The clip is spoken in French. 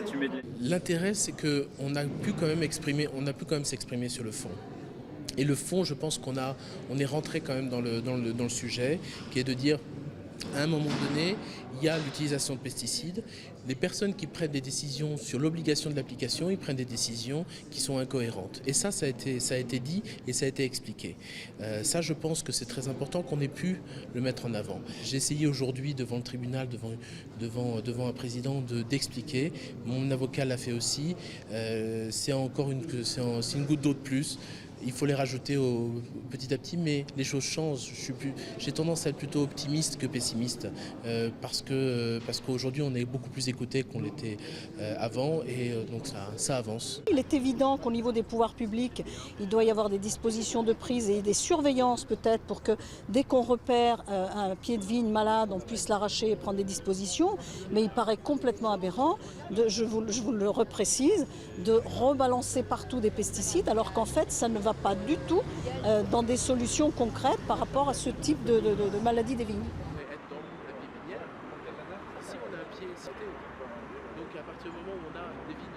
Mathieu Medley. L'intérêt, c'est qu'on a pu quand même s'exprimer sur le fond. Et le fond, je pense on est rentré quand même dans le sujet, qui est de dire, à un moment donné, il y a l'utilisation de pesticides. Les personnes qui prennent des décisions sur l'obligation de l'application, ils prennent des décisions qui sont incohérentes. Et ça a été dit et ça a été expliqué. Ça, je pense que c'est très important qu'on ait pu le mettre en avant. J'ai essayé aujourd'hui devant le tribunal, devant un président, d'expliquer. Mon avocat l'a fait aussi. C'est une goutte d'eau de plus. Il faut les rajouter petit à petit, mais les choses changent. J'ai tendance à être plutôt optimiste que pessimiste, parce qu'aujourd'hui on est beaucoup plus écouté qu'on l'était avant, et donc ça avance. Il est évident qu'au niveau des pouvoirs publics, il doit y avoir des dispositions de prise et des surveillances peut-être pour que dès qu'on repère un pied de vigne malade, on puisse l'arracher et prendre des dispositions. Mais il paraît complètement aberrant, je vous le reprécise, de rebalancer partout des pesticides alors qu'en fait ça ne va pas du tout dans des solutions concrètes par rapport à ce type de maladie des vignes. On pourrait être dans la pépinière, si on a un pied cité. Donc à partir du moment où on a des vignes